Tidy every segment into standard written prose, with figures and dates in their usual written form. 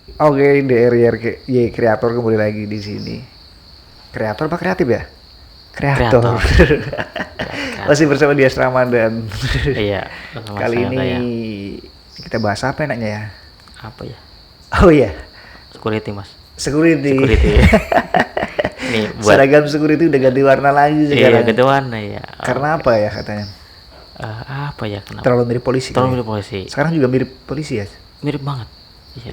Oke, DRY kreator kembali lagi di sini. Kreator apa kreatif ya? Kreator. Kreator. Kreator. Masih bersama Dias Ramadan. Iya, sama Kali ini saya. kita bahas apa enaknya ya? Apa ya? Oh iya, Security, Mas. security. Security. Ini buat Seragam security udah ganti warna lagi iya, sekarang. ganti warna ya. Karena apa ya katanya? Apa ya kenapa? Terlalu mirip polisi. Terlalu kali ya? mirip polisi. Sekarang juga mirip polisi ya? Mirip banget. Iya.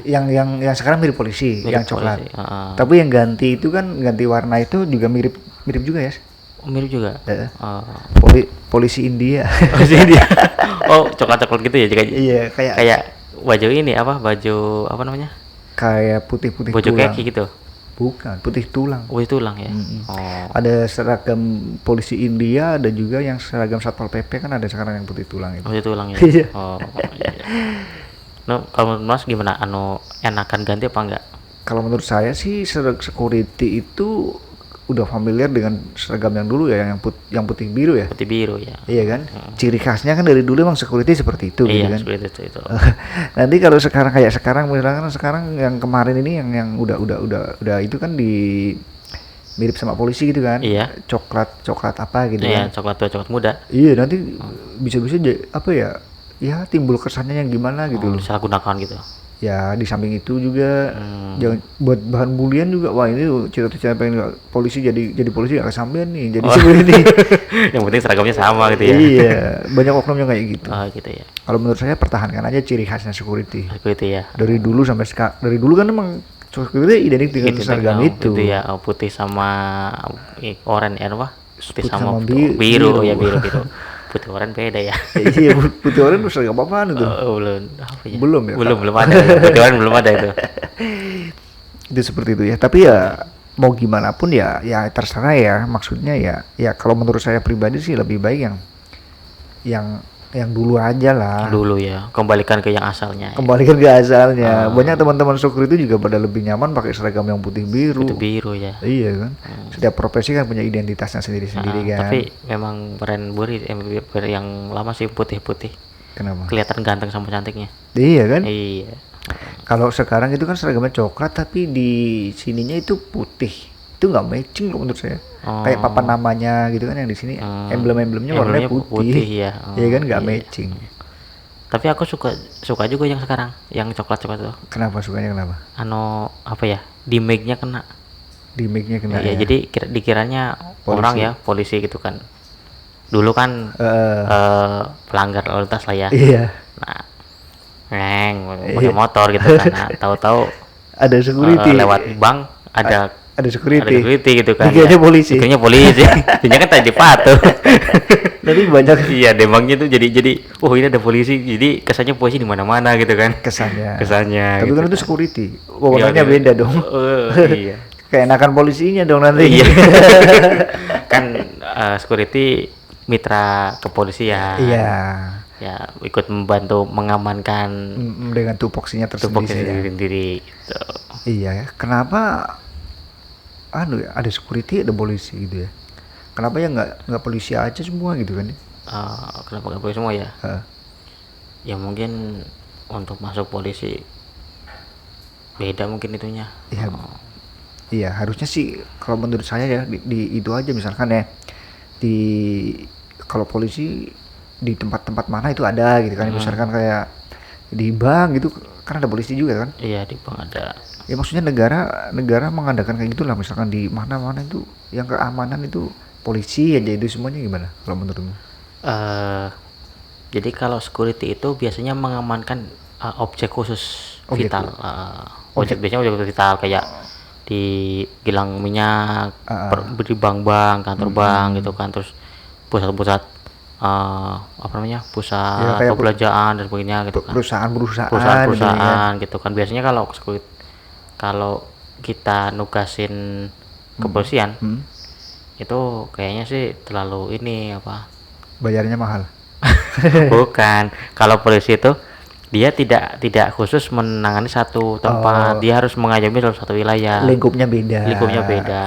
Yang sekarang mirip polisi, Mirip yang coklat. polisi. Tapi yang ganti itu kan ganti warna itu juga mirip mirip juga ya? Mirip juga. Eh, polisi India. Polisi dia. Oh, coklat-coklat gitu ya, kayak Iya, kayak kayak baju ini apa? Baju apa namanya? kayak putih-putih Baju tulang. kaki gitu. Bukan, putih tulang. Oh, itu tulang ya. Mm-mm. Oh. Ada seragam polisi India, ada juga yang seragam Satpol PP kan ada sekarang yang putih tulang itu. Oh, itu tulang ya. Iya. Oh, iya. No, kalau menurut Mas gimana? Enakan ganti apa enggak? Kalau menurut saya sih security itu udah familiar dengan seragam yang dulu ya, yang putih biru ya. Putih biru ya. Iya kan? Ciri khasnya kan dari dulu emang security seperti itu gitu Iya, kan. seperti itu. Nanti kalau sekarang misalkan sekarang yang kemarin ini yang udah itu kan di mirip sama polisi gitu kan. Iya. Coklat apa gitu Iya, kan. coklat tua, coklat muda. Iya, nanti bisa-bisa apa ya? Ya timbul kesannya yang gimana gitu loh. Disalahgunakan gitu. Ya di samping itu juga jangan buat bahan bulian juga. Wah, ini cita-cita pengen polisi jadi polisi gak kesampean nih. Jadi security. Yang penting seragamnya sama gitu ya. Iya, banyak oknum yang kayak gitu. Oh, gitu ya. Kalau menurut saya pertahankan aja ciri khasnya security. Security ya. Dari dulu sampai sekarang. Dari dulu kan emang security identik dengan seragam itu. ya, putih sama oranye apa? Putih sama biru. biru ya, biru. Putih oranye beda ya. Iya, putih oranye seragam apaan itu? Belum apa ya? Belum ya? Belum ada. Putih oranye belum ada itu. Itu seperti itu ya. Tapi ya mau gimana pun ya terserah ya. Maksudnya ya kalau menurut saya pribadi sih lebih baik yang dulu aja lah. Dulu ya, kembalikan ke yang asalnya. Kembalikan ke asalnya. Banyak teman-teman security juga pada lebih nyaman pakai seragam yang putih biru. Putih biru ya. Iya kan. Setiap profesi kan punya identitasnya sendiri-sendiri kan. Tapi memang brand yang lama sih putih-putih. Kenapa? Kelihatan ganteng sama cantiknya. Iya kan. Iya. Kalau sekarang itu kan seragamnya coklat tapi di sininya itu putih. Itu nggak matching loh menurut saya. Kayak papan namanya gitu kan yang di sini emblem-emblemnya warnanya putih. Ya. Iya kan nggak matching. Tapi aku suka juga yang sekarang, yang coklat-coklat tuh. Kenapa sukanya kenapa? Apa ya? Di make-nya kena. Di make-nya kena Iya, ya. jadi dikiranya Polisi. orang ya, polisi gitu kan. Dulu kan pelanggar lalu lintas lah ya. Iya. Nah, pakai motor gitu kan. Nah, tahu-tahu Ada security. lewat bank ada security. gitu kan. Dikiranya polisi. Dikiranya polisi. Ternyata kan tadi patuh. Tapi banyak Iya, dembangnya tuh jadi oh ini ada polisi. Jadi kesannya polisi di mana-mana gitu kan. kesannya. Kesannya. Tapi gitu kan itu security. Warnanya Iya, beda dong. Iya. Kayak enakan polisinya dong nanti. Iya. Kan security mitra kepolisian. Iya. Ya, ikut membantu mengamankan Dengan tupoksinya tersendiri. sendiri gitu. Iya ya. Kenapa ada security ada polisi gitu ya? Kenapa ya nggak polisi aja semua gitu kan? Kenapa nggak boleh semua ya? Heeh. Ya mungkin untuk masuk polisi beda mungkin itunya. Iya. Iya, harusnya sih kalau menurut saya ya di itu aja misalkan ya di kalau polisi di tempat-tempat mana itu ada gitu kan, misalkan kayak di bank gitu kan ada polisi juga kan. Iya, di bank ada. Ya maksudnya negara mengadakan kayak gitulah, misalkan di mana-mana itu yang keamanan itu polisi aja, itu semuanya gimana kalau menurutmu? Jadi kalau security itu biasanya mengamankan objek khusus vital. Biasanya objek vital kayak di kilang minyak, di bank-bank, kantor bank gitu kan, terus pusat-pusat pusat kayak perbelanjaan dan sebagainya gitu kan. Perusahaan gitu kan. Biasanya kalau kita nugasin kepolisian itu kayaknya sih terlalu Bayarnya mahal. bukan. Kalau polisi itu dia tidak khusus menangani satu tempat, dia harus mengayomi dalam satu wilayah. Lingkupnya beda.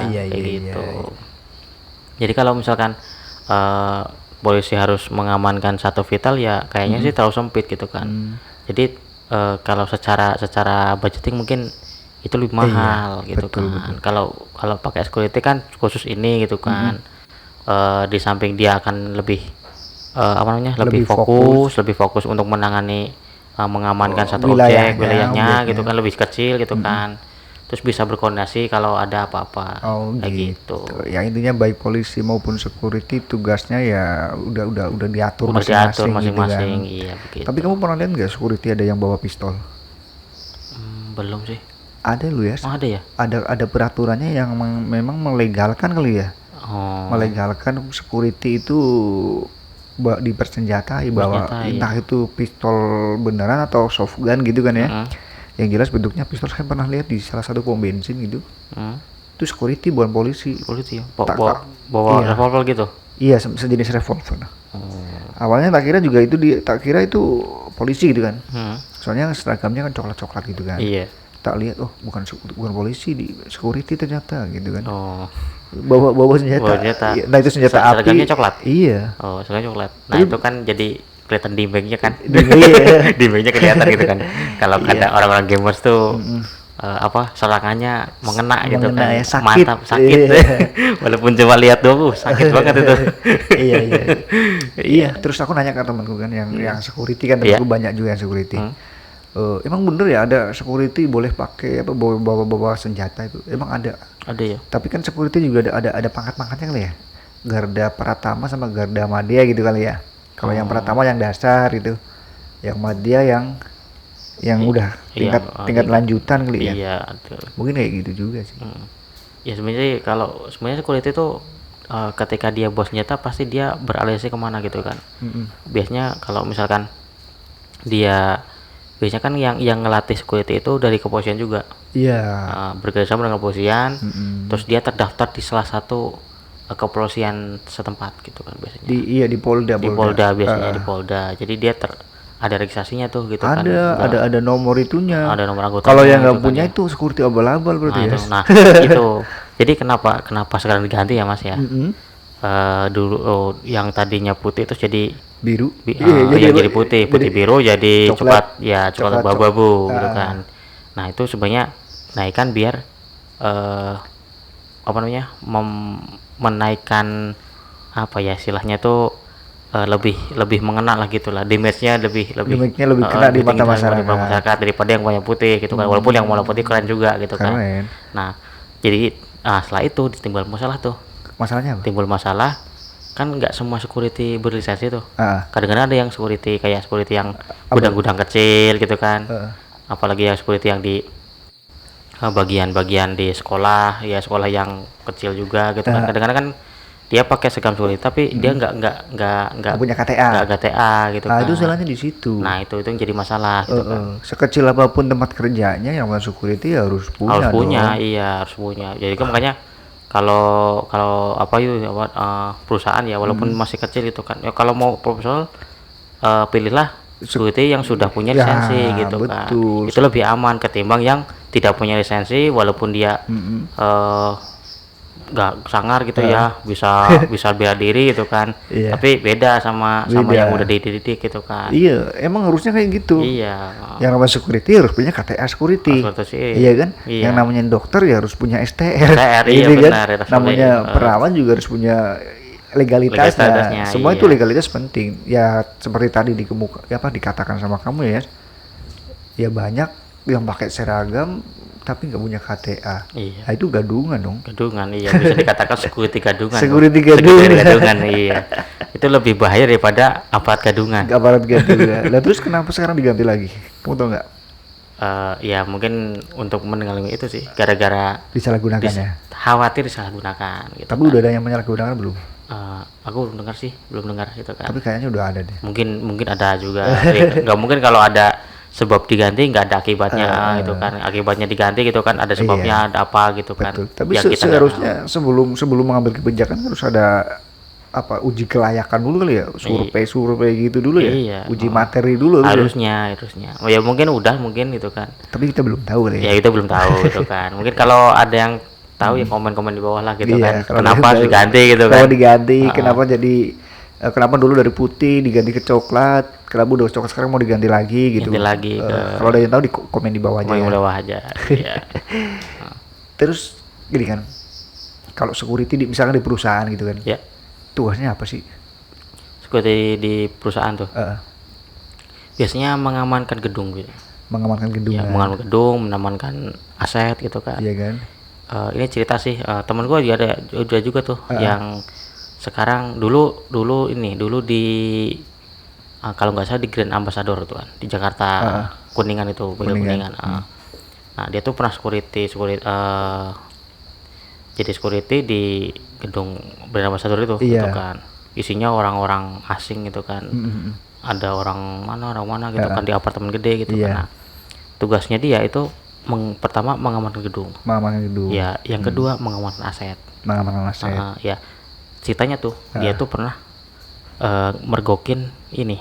Iya, kayak gitu. Jadi kalau misalkan polisi harus mengamankan satu vital ya kayaknya sih terlalu sempit gitu kan. Jadi kalau secara budgeting mungkin itu lebih mahal gitu betul, kan. Kalau pakai security kan khusus ini gitu kan. Di samping dia akan lebih apa namanya lebih fokus untuk menangani mengamankan satu wilayahnya gitu kan, lebih kecil gitu kan. Terus bisa berkoordinasi kalau ada apa-apa kayak gitu. Ya intinya baik polisi maupun security tugasnya ya udah diatur masing-masing gitu kan. Iya begitu. Tapi kamu pernah lihat nggak security ada yang bawa pistol? Belum sih. Ada lu ya? Ada ya? Ada peraturannya yang memang melegalkan kali ya? Melegalkan security itu dipersenjatai bahwa entah itu pistol beneran atau soft gun gitu kan ya. Yang jelas bentuknya pistol. Saya pernah lihat di salah satu pom bensin gitu. Itu security bukan polisi. Polisi ya? Bawa revolver gitu? Iya, sejenis revolver. Awalnya tak kira itu polisi gitu kan. Soalnya seragamnya kan coklat-coklat gitu kan. Iya. Tak lihat, oh bukan polisi, di security ternyata gitu kan. Bawa senjata. Nah itu senjata api. Seragamnya coklat? Iya. Seragamnya coklat. Nah itu kan jadi kelihatan dimbengnya kan. Dimbengnya kelihatan gitu kan. Kalau ada orang-orang gamers tuh serangannya mengena gitu kan. Ya, sakit. Mantap, sakit. Walaupun cuma lihat doang, sakit banget itu. Iya. Terus aku nanya ke temanku kan yang security kan, temanku banyak juga yang security. Emang bener ya ada security boleh pakai bawa senjata itu? Emang ada? Ada ya. Tapi kan security juga ada pangkat-pangkatnya kali ya. Garda Pratama sama Garda Madya gitu kali ya. Kalau yang Pratama yang dasar gitu, yang Madya yang udah tingkat lanjutan kali ya. Iya, betul. Mungkin kayak gitu juga sih. Ya sebenarnya security itu ketika dia bawa senjata pasti dia beraliasi kemana gitu kan. Biasanya kalau misalkan biasanya kan yang ngelatih security itu dari kepolisian juga. Iya. Bekerjasama dengan kepolisian, terus dia terdaftar di salah satu kepolisian setempat gitu kan biasanya. Di Polda. Di Polda biasanya di Polda. Jadi dia ada registrasinya tuh gitu kan. Ada nomor itunya. Ada nomor anggota. Kalau yang nggak punya itu security abal-abal berarti ya. Nah itu. Jadi kenapa sekarang diganti ya Mas ya? Dulu yang tadinya putih terus jadi biru. Jadi putih biru jadi coklat abu-abu gitu kan. Nah itu sebenarnya naikkan biar menaikkan istilahnya tuh lebih mengena lah gitulah, damage-nya lebih kena di mata masyarakat daripada yang warna putih gitu kan. Walaupun yang warna putih keren juga gitu kan. Nah jadi setelah itu timbul masalah tuh. Masalahnya apa? Timbul masalah kan nggak semua security berlisensi tuh. Kadang-kadang ada yang security yang gudang-gudang kecil gitu kan. Apalagi yang security yang di bagian-bagian di sekolah yang kecil juga gitu kan. Kadang-kadang kan dia pakai seragam security tapi dia nggak punya KTA. Nggak KTA gitu kan. Itu salahnya di situ. Nah itu yang jadi masalah gitu kan. Sekecil apapun tempat kerjanya yang security harus punya. Harus punya. Jadi kan makanya kalau perusahaan ya walaupun masih kecil itu kan. Ya kalau mau profesional pilihlah security yang sudah punya lisensi gitu kan. Itu lebih aman ketimbang yang tidak punya lisensi walaupun dia nggak sangar gitu ya, bisa bela diri gitu kan. Tapi beda sama yang udah dididik gitu kan. Iya, emang harusnya kayak gitu. Iya. Yang namanya security harus punya KTA security. Iya kan? Yang namanya dokter ya harus punya STR. Iya benar. Kan? Namanya perawat juga harus punya legalitasnya. Semua itu legalitas penting. Ya seperti tadi dikatakan sama kamu ya. Ya banyak yang pakai seragam tapi nggak punya KTA. Iya. Nah, itu gadungan dong. Gadungan, iya, bisa dikatakan security gadungan. Security gadungan, iya. Itu lebih bahaya daripada aparat gadungan. Aparat gadungan. Nah terus kenapa sekarang diganti lagi? Kamu tahu nggak? Ya mungkin untuk mendengar itu sih, gara-gara disalahgunakan ya. Khawatir disalahgunakan. Gitu tapi kan. Udah ada yang menyalahgunakan belum? Aku belum dengar gitu kan. Tapi kayaknya udah ada deh. Mungkin ada juga. Nggak mungkin kalau ada sebab diganti nggak ada akibatnya gitu kan. Akibatnya diganti gitu kan, ada sebabnya, ada apa gitu kan. Betul. Tapi seharusnya sebelum mengambil kebijakan harus ada uji kelayakan dulu kali ya, survei gitu dulu ya, uji materi dulu harusnya. Oh ya mungkin gitu kan. Tapi kita belum tahu kali ya. Kita belum tahu gitu kan. Mungkin kalau ada yang tahu ya komen-komen di bawah lah gitu kan. Kenapa harus diganti gitu kan. Kalau diganti kenapa jadi kenapa dulu dari putih diganti ke coklat, kenapa udah coklat sekarang mau diganti lagi gitu. Ganti lagi Kalau ada yang tahu di komen di bawah aja. Yang Ya. bawah aja. Iya. Terus gini kan, kalau security misalkan di perusahaan gitu kan, Ya. tugasnya apa sih? Seperti di perusahaan tuh. Eh, Biasanya mengamankan gedung gitu. mengamankan gedung. Ya, mengamankan gedung, mengamankan aset gitu kan. Iya kan? Ini cerita sih, temen gue juga ada juga tuh yang sekarang dulu di kalau nggak salah di Grand Ambassador tuh kan di Jakarta, Kuningan itu, Kuningan. Nah dia tuh pernah jadi security di gedung Grand Ambassador itu, gitu kan. Isinya orang-orang asing gitu kan. Ada orang mana gitu kan di apartemen gede gitu kan. Nah, tugasnya dia itu pertama mengamankan gedung. Mengamankan gedung. Ya, yang kedua mengamankan aset. Mengamankan aset. Ya, ceritanya tuh dia tuh pernah mergokin ini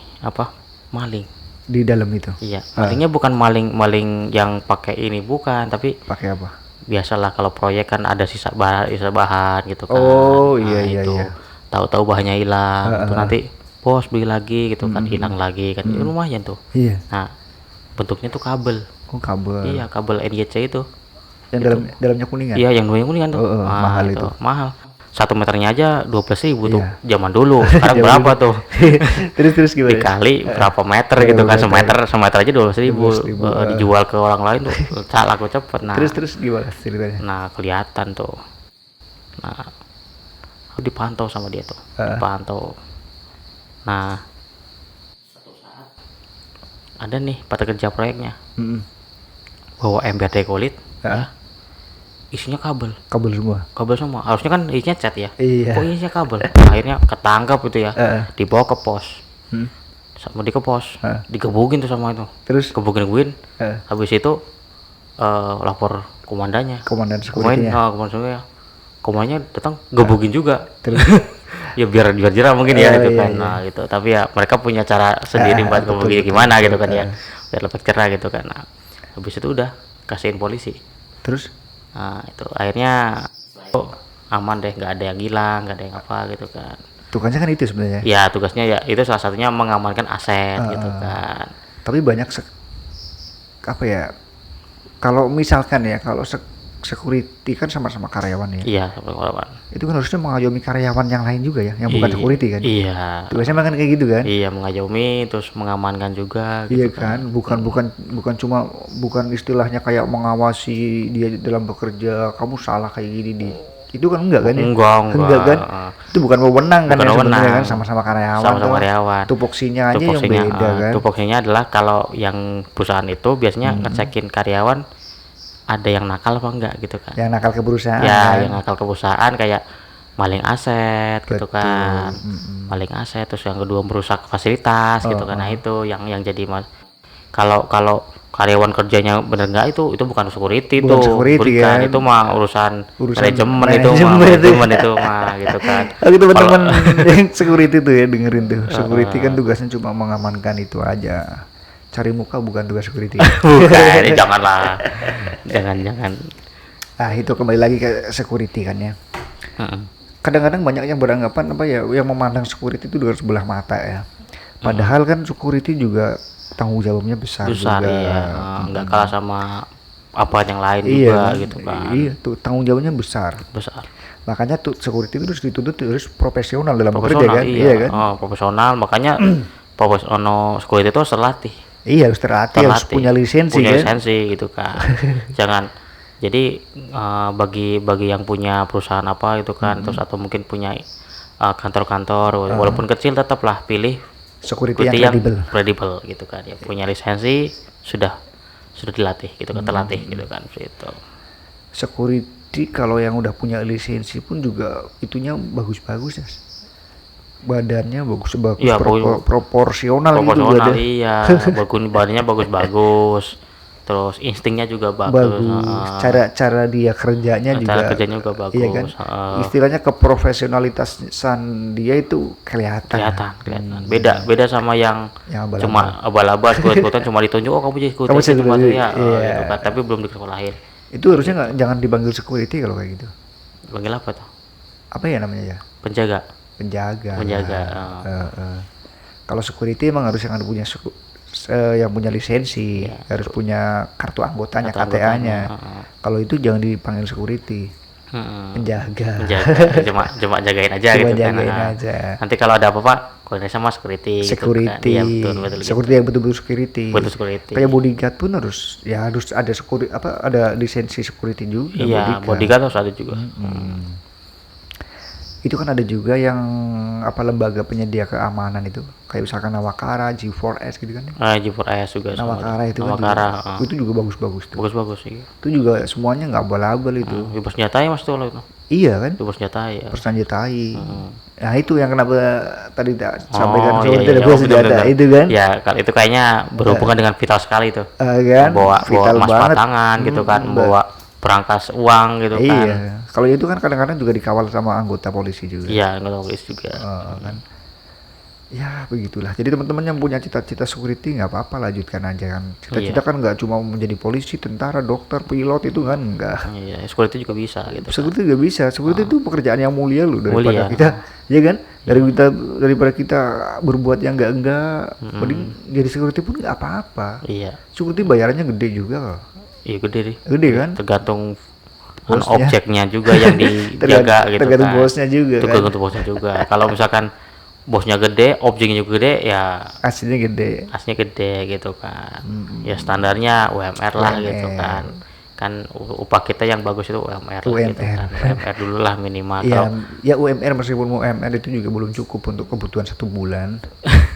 maling di dalam itu. Iya, malingnya bukan maling yang pakai ini, bukan, tapi pakai apa? Biasalah kalau proyek kan ada sisa bahan gitu kan. Oh iya. Tahu-tahu bahannya hilang, itu nanti bos beli lagi gitu kan, hilang lagi kan, lumayan tuh. Iya. Nah, bentuknya tuh kabel. Oh kabel. Iya, kabel NGC itu. Yang dalamnya kuningan. Iya, yang dalamnya kuningan tuh. Mahal itu. Mahal. 1 meternya aja 12.000 tuh zaman dulu. Sekarang berapa tuh? terus gimana? Dikali berapa meter gitu kan, semeter aja 12.000. Dijual ke orang lain tuh laku cepet. Nah, terus gimana ceritanya? Nah, kelihatan tuh. Nah, aku dipantau sama dia tuh. Dipantau. Nah, suatu saat ada nih pekerja proyeknya bawa ember dekolit, ya, isinya kabel semua. Harusnya kan isinya cat ya. Iya. Kok isinya kabel? Akhirnya ketangkap itu ya, dibawa ke pos. Sama di ke pos, digebukin tuh sama itu. Terus gebukin. Habis itu lapor komandannya. Komandan security-nya. Komandannya datang gebukin juga. Terus ya biar jerah mungkin ya gitu kan. Nah, gitu. Tapi ya mereka punya cara sendiri buat gebukin gimana gitu kan ya. Biar lebih cerah gitu kan. Nah, habis itu udah kasihin polisi. Terus Nah, itu akhirnya aman deh, nggak ada yang hilang, nggak ada yang apa gitu kan. tugasnya kan itu sebenarnya. Ya, tugasnya ya itu salah satunya mengamankan aset gitu kan. Tapi banyak apa ya? Kalau misalkan ya, kalau security kan sama-sama karyawan ya. Iya, sama karyawan. Itu kan harusnya mengayomi karyawan yang lain juga ya, yang bukan security kan. Iya. Tugasnya kan kayak gitu kan. Iya, mengayomi terus mengamankan juga Iya gitu kan, bukan istilahnya kayak mengawasi dia dalam bekerja, kamu salah kayak gini itu kan enggak kan ya? Enggak kan? Itu bukan wewenang kan ya sebenarnya kan, sama-sama karyawan. Tupoksinya aja yang beda kan. Tupoksinya adalah kalau yang perusahaan itu biasanya ngecekin karyawan ada yang nakal apa enggak gitu kan. Yang nakal ke perusahaan. Ya, kan? yang nakal ke perusahaan kayak maling aset gitu kan. Maling aset, terus yang kedua merusak fasilitas gitu kan. Nah, itu yang jadi kalau karyawan kerjanya bener nggak itu bukan security Bukan tuh, security, bukan, kan? itu mah urusan manajemen itu mah gitu kan. Oke teman-teman yang security tuh ya, dengerin tuh. Security kan tugasnya cuma mengamankan itu aja. Cari muka bukan tugas security. Bukan, janganlah. Jangan. Nah, itu kembali lagi ke security kan ya. Kadang-kadang banyak yang beranggapan yang memandang security itu dengan sebelah mata ya. Padahal kan security juga tanggung jawabnya besar juga. Iya. Nggak kalah sama apa yang lain juga gitu kan. Iya, tuh tanggung jawabnya besar. Makanya tuh security itu harus profesional dalam bekerja kan. Iya kan? Profesional, makanya profesional security itu harus terlatih. Iya, harus terlatih, harus punya lisensi gitu kan. Jangan jadi bagi yang punya perusahaan apa itu kan, terus atau mungkin punya kantor-kantor walaupun kecil, tetaplah pilih security yang kredibel gitu kan, ya punya lisensi, sudah dilatih gitu kan, terlatih gitu kan, itu. Security kalau yang udah punya lisensi pun juga itunya bagus-bagus ya. Badannya bagus, ya, proporsional gitu badan. Iya, badannya bagus, terus instingnya juga bagus. Cara dia kerjanya juga bagus. Iya kan? Istilahnya keprofesionalitasan dia itu kelihatan. Beda sama yang cuma abal-abal sekut-skutan, cuma ditunjuk, kamu jadi security ya, gitu kan, tapi belum disekolahin. Itu harusnya jangan dipanggil security kalau kayak gitu. Panggil apa tuh? Apa ya namanya ya? Penjaga. penjaga. Menjaga. Kalau security emang harus yang punya yang punya lisensi, harus punya kartu anggotanya, KTA-nya. Kalau itu jangan dipanggil security. Penjaga. Cuma jagain aja Cuma gitu jagain kan. aja. Nanti kalau ada apa-apa koordinasi sama security gitu kan. Iya, betul Security gitu. yang betul-betul security. Betul security. Kayak bodyguard pun harus ada security, ada lisensi security juga. Iya, bodyguard harus ada juga. Itu kan ada juga yang lembaga penyedia keamanan itu, kayak misalkan Nawakara, G4S gitu kan. G4S juga. Nawakara itu Nawakara, kan itu juga bagus-bagus tuh. Bagus iya. Itu juga semuanya nggak abal-abal itu. Bebas senjatai Mas tuh itu. Iya kan? Bebas senjatai ya. Persenjatai. Nah itu yang kenapa tadi tak sampaikan iya. senjata itu kan? Ya kalau itu kayaknya berhubungan dengan vital sekali itu. Kan? Bawa emas banget. batangan gitu kan, bawa berangkas uang gitu kan. Iya. Kalau itu kan kadang-kadang juga dikawal sama anggota polisi juga. Iya, anggota polisi juga. Kan. Ya begitulah. Jadi teman-teman yang punya cita-cita security nggak apa-apa, lanjutkan aja kan. Cita-cita kan nggak cuma menjadi polisi, tentara, dokter, pilot itu kan enggak. Iya, security juga bisa gitu. Security juga bisa. Security itu pekerjaan yang mulia loh daripada Mulia. kita, ya kan? Daripada kita berbuat yang enggak, mending jadi security pun nggak apa-apa. Iya. Security bayarannya gede juga loh. Iya gede deh. Gede kan? Tergantung objeknya juga yang dijaga gitu tergantung kan. bosnya juga kan. Tergantung bosnya juga. Kalau misalkan bosnya gede, objeknya juga gede, ya Aslinya gede. aslinya gede gitu kan. Ya standarnya UMR lah gitu kan. Kan upah kita yang bagus itu UMR lah gitu kan. UMR dulu lah minimal. Ya UMR, meskipun UMR itu juga belum cukup untuk kebutuhan 1 bulan.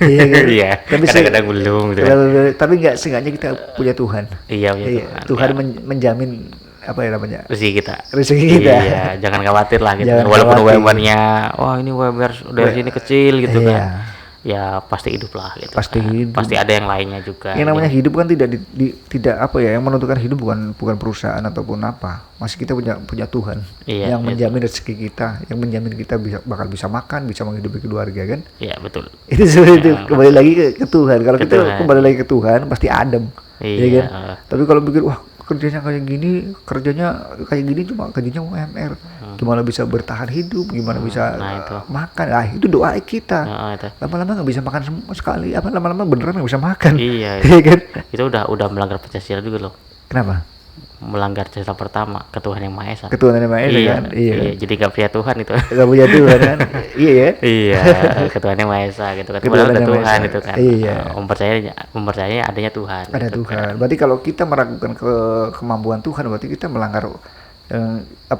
Iya kan? Iya. Tapi kadang-kadang belum gitu kan. Tapi seenggaknya kita punya Tuhan. Iya, Tuhan menjamin apa ya namanya? Rezeki kita. Iya, jangan khawatir lah gitu. Walaupun UMR-nya ini UMR dari sini kecil gitu kan. Ya pasti hidup lah gitu. Pasti ada yang lainnya juga. Yang namanya hidup kan tidak yang menentukan hidup bukan perusahaan ataupun apa. Masih kita punya Tuhan yang menjamin rezeki kita, yang menjamin kita bakal bisa makan, bisa menghidupi keluarga kan. Iya, betul. Itu sebenarnya itu kembali lagi ke Tuhan. Kalau kita kembali lagi ke Tuhan pasti adem. Iya kan? Tapi kalau pikir kerjanya kayak gini cuma gajinya UMR, gimana bisa bertahan hidup, gimana bisa makan, itu doa kita. Lama-lama nggak bisa makan semua sekali, lama-lama beneran nggak bisa makan. Iya kan? Itu udah melanggar Pancasila juga loh. Kenapa? Melanggar Pancasila pertama, ke Tuhan yang Maha Esa. Ke Tuhan yang Maha Esa kan? Iya, jadi nggak punya Tuhan itu. Nggak punya Tuhan kan? Iya ya? Iya, ke Tuhan yang Maha Esa gitu kan. Padahal ada Tuhan itu kan. Iya. Mempercayai adanya Tuhan. Ada gitu Tuhan. Kan. Berarti kalau kita meragukan kemampuan Tuhan, berarti kita melanggar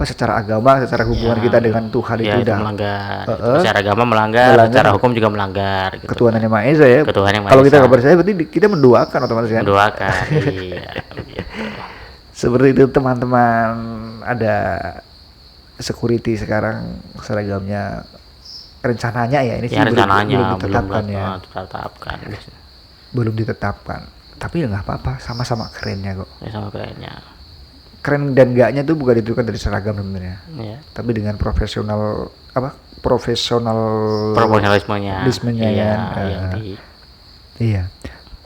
secara agama, secara hubungan kita dengan Tuhan itu udah melanggar. Secara agama melanggar, secara hukum juga melanggar. Gitu. Ketuhanan yang Maha Esa ya. Kalau kita nggak percaya, berarti kita mendoakan otomatis kan. Mendoakan, iya. Seperti itu teman-teman, ada security sekarang seragamnya rencananya ya ini sih rencananya belum ditetapkan. Tapi ya nggak apa-apa, sama-sama kerennya kok. Ya, sama kerennya. Keren dan enggaknya tuh bukan ditentukan dari seragam sebenarnya. Iya. Tapi dengan profesionalismenya. Iya.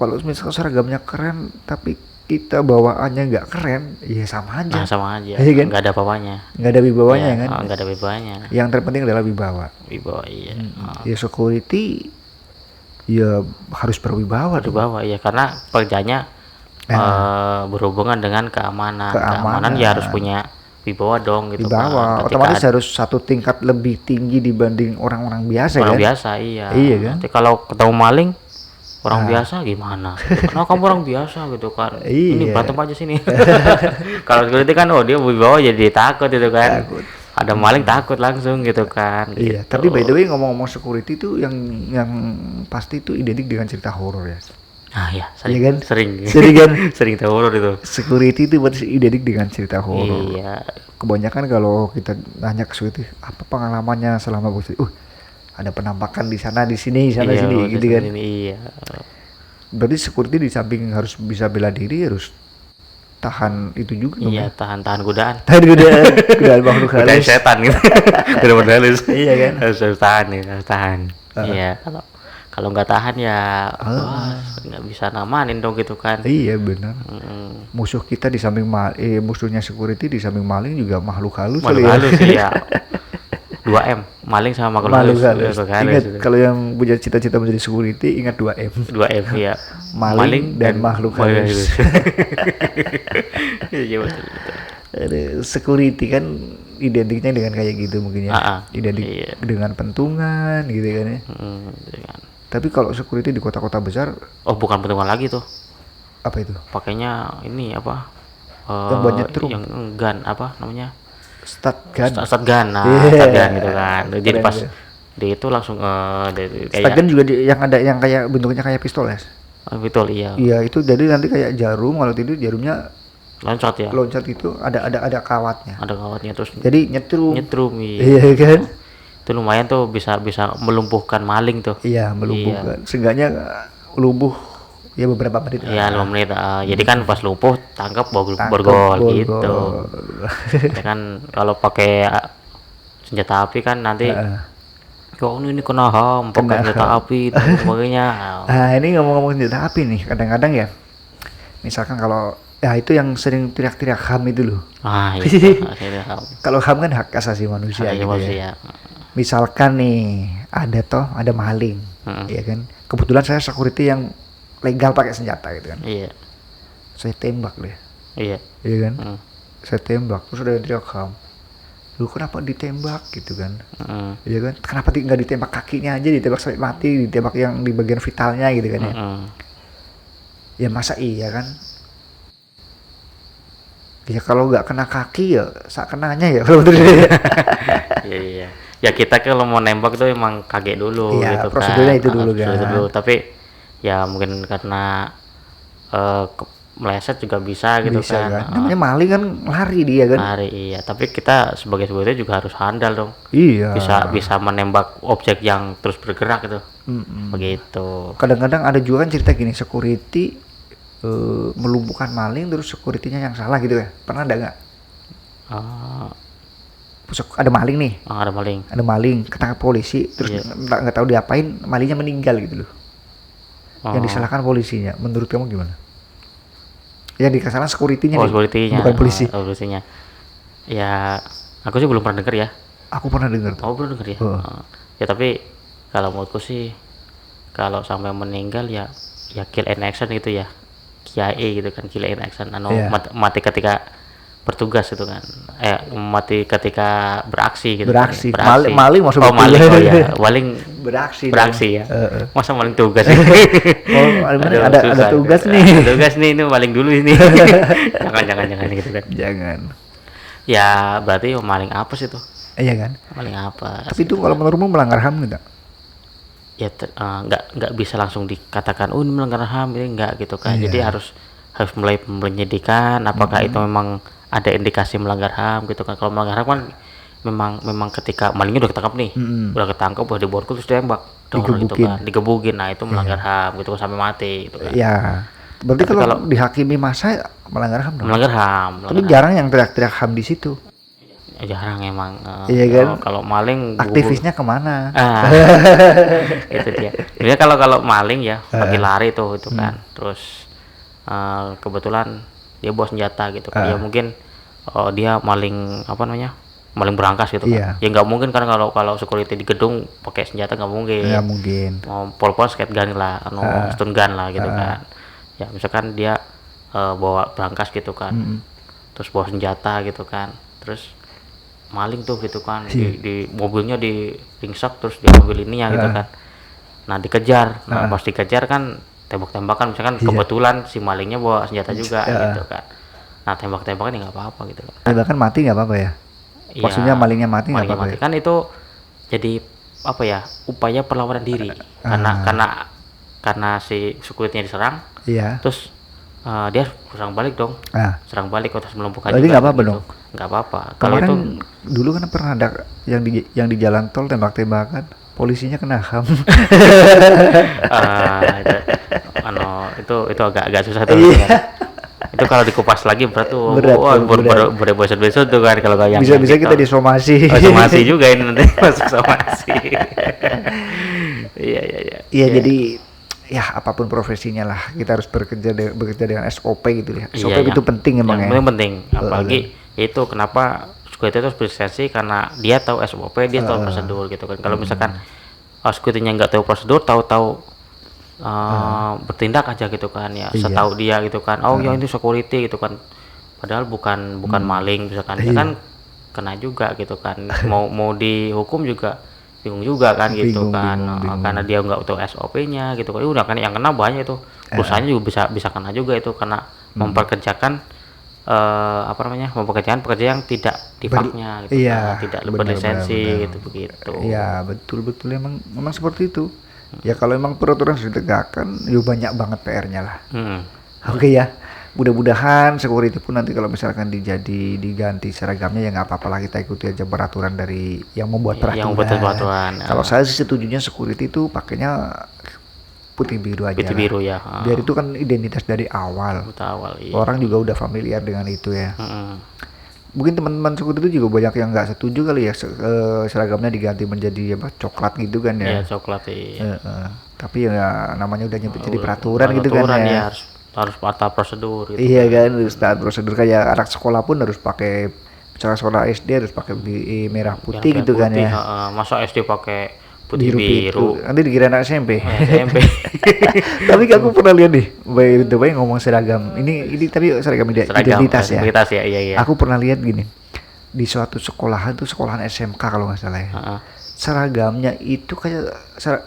Kalau misalkan seragamnya keren tapi kita bawaannya nggak keren, ya sama aja. Sama aja. Iya kan? Nggak ada apa-apanya. Nggak ada wibawanya kan? Nggak ada wibawanya. Yang terpenting adalah wibawa. Wibawa, iya. Ya security, ya harus berwibawa. Berwibawa, ya karena pekerjaannya berhubungan dengan keamanan. Keamanan ya harus punya wibawa dong gitu. Wibawa, otomatis harus satu tingkat lebih tinggi dibanding orang-orang biasa. Orang biasa, iya. Iya kan? Nanti kalau ketemu maling orang biasa gimana? Karena kamu orang biasa gitu kan. Ini berantem aja sini. Kalau security kan dia wibawa jadi takut gitu kan. Ada maling takut langsung gitu kan. Iya, gitu. tapi by the way ngomong-ngomong security itu yang pasti itu identik dengan cerita horor ya. Ya, sering kan? Sering cerita horor itu. Security itu berarti identik dengan cerita horor. Iya. Kebanyakan kalau kita nanya ke security, apa pengalamannya selama bekerja? Ada penampakan di sana, di sini, sini gitu kan. Iya. Berarti security di samping harus bisa bela diri, harus tahan itu juga. Iya, tahan godaan. Godaan makhluk halus. Godaan setan gitu. Godaan halus. Iya kan? Harus tahan. Iya, kalau nggak tahan ya nggak bisa namanin dong gitu kan. Iya benar. Musuh kita di samping musuhnya security di samping maling juga makhluk halus. Makhluk halus iya. 2M, maling sama makhluk Malu halus. halus. Makhluk halus Ingat itu. kalau yang punya cita-cita menjadi security, ingat 2M. 2M ya. Maling dan makhluk halus. Iya betul. Security kan identiknya dengan kayak gitu mungkin ya. Identik iya. dengan pentungan gitu kan ya. Gitu kan. Tapi kalau security di kota-kota besar Oh bukan petungan lagi tuh. apa itu? Pakainya ini apa? Yang buat nyetrum. Yang gun apa namanya? Statgun. Statgun, nah, Iya. statgun gitu kan. Jadi Keren pas tuh. di itu langsung kayak Statgun juga yang ada yang kayak bentuknya kayak pistol ya. betul iya. Iya itu jadi nanti kayak jarum, kalau tidur jarumnya Loncat ya. loncat itu ada kawatnya. Ada kawatnya terus Jadi nyetrum. nyetrum iya. Iya kan? Itu lumayan tuh bisa melumpuhkan maling tuh. Iya melumpuhkan. Seenggaknya lumpuh ya beberapa menit. Iya 5 menit. Jadi kan pas lumpuh tangkap borgol Borgol. gitu. Ya kan kalau pakai senjata api kan nanti kok ini kena HAM pakai senjata api dan sebagainya. Nah ini ngomong-ngomong senjata api nih, kadang-kadang ya misalkan kalau ya itu yang sering teriak-teriak HAM itu loh. Itu akhirnya HAM. Kalau HAM kan hak asasi manusia Iya, gitu ya. ya. Misalkan nih ada maling, ya kan. Kebetulan saya security yang legal pakai senjata gitu kan. Iya. Saya tembak deh, Iya. ya kan. Saya tembak, terus ada yang teriak HAM. Lu kenapa ditembak gitu kan? Ya kan? Kenapa nggak ditembak kakinya aja, ditembak sampai mati, ditembak yang di bagian vitalnya gitu kan ya? Ya masa iya kan? Ya kalau nggak kena kaki ya sak kenanya ya kalau betul. Iya. Ya kita kalau mau nembak tuh emang kaget dulu Iya, gitu prosedurnya kan. itu dulu kan. Prosedur dulu. Tapi ya mungkin karena meleset juga bisa gitu Bisa kan. Namanya maling kan lari dia kan. Lari iya. Tapi kita sebagai security juga harus handal dong. Iya. Bisa menembak objek yang terus bergerak gitu. Begitu. Kadang-kadang ada juga kan cerita gini, security melumpuhkan maling terus securitynya yang salah gitu ya. Pernah ada nggak? Ada maling nih. Ada maling. Ada maling ketangkap polisi terus nggak tahu diapain, malingnya meninggal gitu loh. Yang disalahkan polisinya. Menurut kamu gimana? Yang dikasihkan security-nya nih, security-nya. bukan polisi. Polisinya. Ya, aku sih belum pernah dengar ya. Aku pernah dengar tuh. Oh, belum dengar ya. Ya tapi kalau menurutku sih kalau sampai meninggal ya kill in action gitu ya. KIA gitu kan, kill in action. Mati ketika bertugas gitu kan. Mati ketika beraksi gitu. Beraksi. Kan, ya. Maling maksudnya. Maling ya. Maling beraksi ya. Masa maling tugas ya? ada tugas nih. Ada tugas nih, ini maling dulu ini. jangan gitu kan. Jangan. Ya berarti maling apa sih tuh? Iya kan? Maling apa? Tapi itu kalau menurutmu melanggar HAM enggak? Ya nggak bisa langsung dikatakan ini melanggar HAM ini enggak gitu kan. Jadi harus mulai penyelidikan apakah itu memang ada indikasi melanggar HAM gitu kan. Kalau melanggar HAM kan memang ketika malingnya udah ketangkap nih, udah ketangkap, udah diborgol terus ditembak, gitu kan, digebukin, nah itu melanggar HAM gitu kan sampai mati gitu kan. Ya, berarti kalau dihakimi masa melanggar HAM dong. Melanggar HAM. Tapi jarang yang teriak-teriak HAM di situ. Jarang emang. Iya kan? Kalau maling aktivisnya kemana? Itu dia. Jadi kalau maling ya lagi lari tuh itu kan, terus kebetulan dia bawa senjata gitu kan. Ya mungkin dia maling apa namanya? Maling berangkas gitu kan. Ya nggak mungkin kan kalau security di gedung pakai senjata nggak mungkin. Nggak mungkin. Pol-pol skate gun lah, stun gun lah gitu kan. Ya misalkan dia bawa berangkas gitu kan. Terus bawa senjata gitu kan. Terus maling tuh gitu kan. Di mobilnya di ringsek terus diambil ininya gitu kan. Nah dikejar. Nah pas dikejar kan tembak-tembakan misalkan kebetulan si malingnya bawa senjata juga gitu kan. Nah tembak-tembakan ya nggak apa-apa gitu kan. Tembakan mati nggak apa-apa ya? Maksudnya malingnya mati nggak apa-apa ya? Kan itu jadi apa ya, upaya perlawanan diri karena si security-nya diserang, terus dia serang balik dong, serang balik terus melumpuhkan. Jadi nggak apa-apa dong? Nggak apa-apa. Kalau itu dulu kan pernah ada yang di jalan tol tembak-tembakan, polisinya kena HAM. Itu agak susah tuh. Itu kalau dikupas lagi berat tuh. Berbesar tuh kan kalau yang bisa kita disomasi. Somasi juga ini nanti masuk somasi. Iya. Iya jadi ya apapun profesinya lah kita harus bekerja dengan SOP gitu ya. SOP itu penting emang ya. Yang penting apalagi itu kenapa security itu harus berlisensi karena dia tahu SOP, dia tahu prosedur gitu kan. Kalau misalkan security-nya nggak tahu prosedur, tahu-tahu bertindak aja gitu kan ya, Iya. setahu dia gitu kan, oh ya itu security gitu kan, padahal bukan maling misalkan, ya kan kena juga gitu kan, mau dihukum juga bingung juga kan gitu Bingung, kan. bingung. Karena dia nggak tahu SOP-nya gitu kan, udah kan yang kena banyak itu, perusahaannya juga bisa kena juga itu karena memperkerjakan mempekerjakan pekerja yang tidak divaknya gitu iya, kan, tidak benar, berlisensi benar. gitu begitu. Iya, betul emang seperti itu. Ya kalau emang peraturan sudah ditegakkan, ya banyak banget PR-nya lah. Oke ya, mudah-mudahan security pun nanti kalau misalkan diganti seragamnya ya nggak apa-apa lah, kita ikuti aja peraturan dari yang membuat peraturan. Yang membuat peraturan. Kalau saya sih setujunya security itu pakainya putih biru aja. Putih lah. biru ya. Biar itu kan identitas dari awal. Awal iya. Orang juga udah familiar dengan itu ya. Mungkin teman-teman security itu juga banyak yang nggak setuju kali ya seragamnya diganti menjadi apa coklat gitu kan ya. Iya coklat iya. Tapi ya namanya udah nyampe jadi peraturan gitu kan ya. Harus taat prosedur gitu. Iya kan, harus taat prosedur, kayak anak sekolah pun harus pakai, misalnya sekolah SD harus pakai merah putih gitu kan ya. Masa SD pakai putih biru. Nanti dikira anak SMP. SMP. Tapi aku pernah lihat nih, Bay ngomong seragam. Ini tapi seragam identitas ya. Identitas ya, iya. Aku pernah lihat gini, di suatu sekolahan tuh, sekolahan SMK kalau nggak salah ya. Seragamnya itu kayak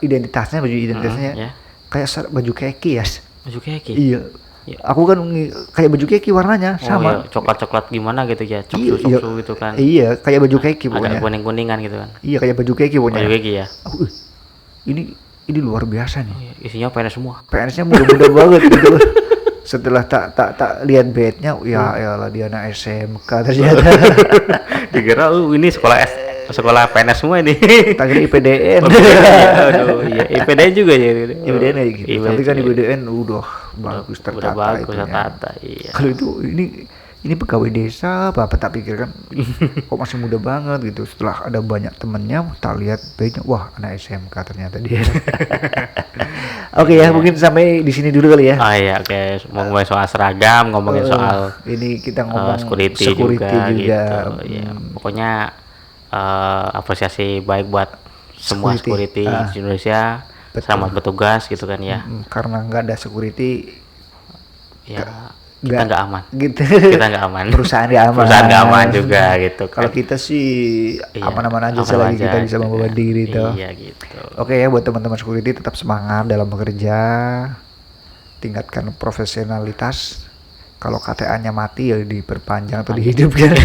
identitasnya, baju identitasnya kayak baju keki ya. Baju keki. Iya. Aku kan kayak baju keki warnanya sama. Iya, coklat gimana gitu ya, coksu gitu kan. Iya, kayak baju keki pokoknya. Agak kuning-kuningan gitu kan. Iya, kayak baju keki pokoknya. Baju keki ya. Ini luar biasa nih. Oh, iya. Isinya PNS semua. PNS-nya muda-muda banget gitu. Setelah tak lihat bednya, ya lah dia anak SMK ternyata. Dikira ini sekolah PNS semua ini. Tanya IPDN. Aduh, iya IPDN juga ya. IPDN kayak gitu. Tapi kan IPDN udah bagus tertata. Udah bagus tertata, iya. Kalau itu ini pegawai desa apa tak pikir kan, kok masih muda banget gitu. Setelah ada banyak temennya, tak lihat bednya, wah anak SMK ternyata dia. Oke ya, mungkin sampai di sini dulu kali ya. Iya, oke. Ngomongin soal seragam, ngomongin soal ini kita ngomong security juga. Gitu. Ya, pokoknya apresiasi baik buat semua security di Indonesia. Betul. Selamat bertugas gitu kan ya. Karena nggak ada security, ya kita nggak aman. Gitu. Kita nggak aman. Perusahaan nggak aman. Perusahaan nggak aman juga gitu. Kalau kita sih aman-aman aja selagi kita bisa membawa diri tuh. Iya gitu. Oke ya, buat teman-teman security tetap semangat dalam bekerja, tingkatkan profesionalitas. Kalau KTA-nya mati ya diperpanjang atau dihidupkan.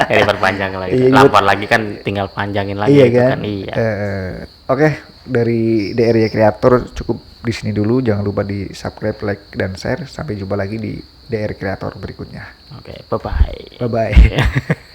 Ya diperpanjang lagi. Lapor lagi kan tinggal panjangin lagi. Iya gitu kan. Iya. Oke, dari DRY Creator cukup di sini dulu. Jangan lupa di subscribe, like, dan share. Sampai jumpa lagi di DR Creator berikutnya. Oke, bye bye. Bye bye.